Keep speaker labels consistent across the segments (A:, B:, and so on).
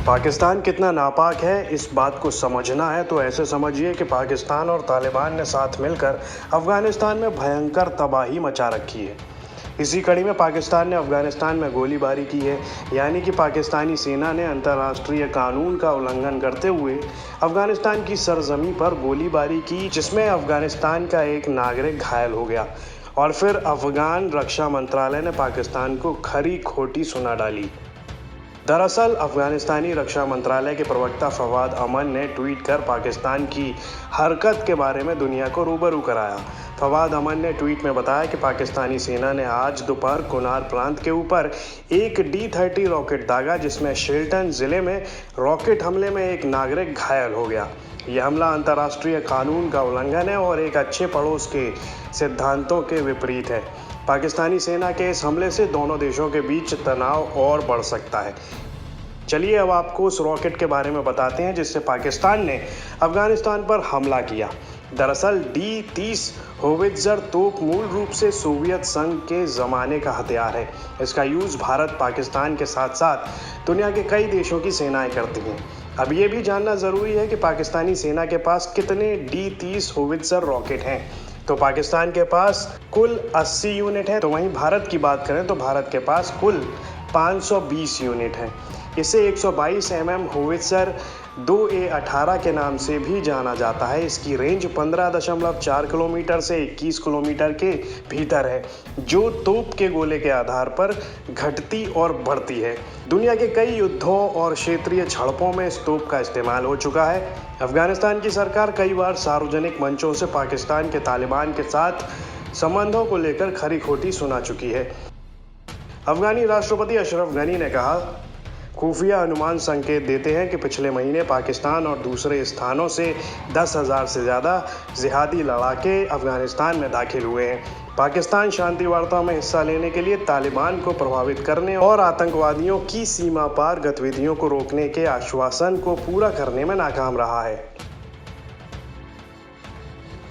A: पाकिस्तान कितना नापाक है, इस बात को समझना है तो ऐसे समझिए कि पाकिस्तान और तालिबान ने साथ मिलकर अफगानिस्तान में भयंकर तबाही मचा रखी है। इसी कड़ी में पाकिस्तान ने अफगानिस्तान में गोलीबारी की है, यानी कि पाकिस्तानी सेना ने अंतर्राष्ट्रीय कानून का उल्लंघन करते हुए अफगानिस्तान की सरजमी पर गोलीबारी की, जिसमें अफगानिस्तान का एक नागरिक घायल हो गया। और फिर अफगान रक्षा मंत्रालय ने पाकिस्तान को खरी खोटी सुना डाली। दरअसल अफगानिस्तानी रक्षा मंत्रालय के प्रवक्ता फवाद अमन ने ट्वीट कर पाकिस्तान की हरकत के बारे में दुनिया को रूबरू कराया। फवाद अमन ने ट्वीट में बताया कि पाकिस्तानी सेना ने आज दोपहर कुनार प्रांत के ऊपर एक D-30 रॉकेट दागा, जिसमें शेल्टन जिले में रॉकेट हमले में एक नागरिक घायल हो गया। यह हमला अंतर्राष्ट्रीय कानून का उल्लंघन है और एक अच्छे पड़ोस के सिद्धांतों के विपरीत है। पाकिस्तानी सेना के इस हमले से दोनों देशों के बीच तनाव और बढ़ सकता है। चलिए अब आपको उस रॉकेट के बारे में बताते हैं जिससे पाकिस्तान ने अफगानिस्तान पर हमला किया। दरअसल D-30 होवित्ज़र तोप मूल रूप से सोवियत संघ के ज़माने का हथियार है। इसका यूज़ भारत, पाकिस्तान के साथ साथ दुनिया के कई देशों की सेनाएं करती हैं। अब ये भी जानना ज़रूरी है कि पाकिस्तानी सेना के पास कितने D-30 होवित्ज़र रॉकेट हैं। तो पाकिस्तान के पास कुल 80 यूनिट है, तो वहीं भारत की बात करें तो भारत के पास कुल 520 यूनिट हैं। इसे 122 mm होवित्ज़र 2A-18 के नाम से भी जाना जाता है। इसकी रेंज 15.4 किलोमीटर से 21 किलोमीटर के भीतर है, जो तोप के गोले के आधार पर घटती और बढ़ती है। दुनिया के कई युद्धों और क्षेत्रीय झड़पों में इस तोप का इस्तेमाल हो चुका है। अफगानिस्तान की सरकार कई बार सार्वजनिक मंचों से पाकिस्तान के तालिबान के साथ संबंधों को लेकर खरी खोटी सुना चुकी है। अफगानी राष्ट्रपति अशरफ गनी ने कहा, खुफिया अनुमान संकेत देते हैं कि पिछले महीने पाकिस्तान और दूसरे स्थानों से 10,000 से ज़्यादा जिहादी लड़ाके अफगानिस्तान में दाखिल हुए हैं। पाकिस्तान शांति वार्ता में हिस्सा लेने के लिए तालिबान को प्रभावित करने और आतंकवादियों की सीमा पार गतिविधियों को रोकने के आश्वासन को पूरा करने में नाकाम रहा है।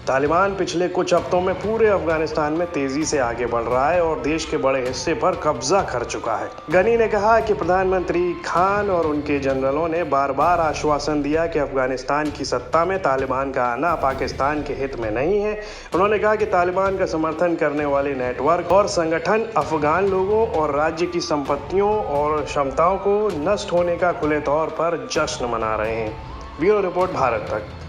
A: तालिबान पिछले कुछ हफ्तों में पूरे अफगानिस्तान में तेजी से आगे बढ़ रहा है और देश के बड़े हिस्से पर कब्जा कर चुका है। गनी ने कहा कि प्रधानमंत्री खान और उनके जनरलों ने बार बार आश्वासन दिया कि अफगानिस्तान की सत्ता में तालिबान का आना पाकिस्तान के हित में नहीं है। उन्होंने कहा कि तालिबान का समर्थन करने वाले नेटवर्क और संगठन अफगान लोगों और राज्य की संपत्तियों और क्षमताओं को नष्ट होने का खुले तौर पर जश्न मना रहे हैं। ब्यूरो रिपोर्ट, भारत तक।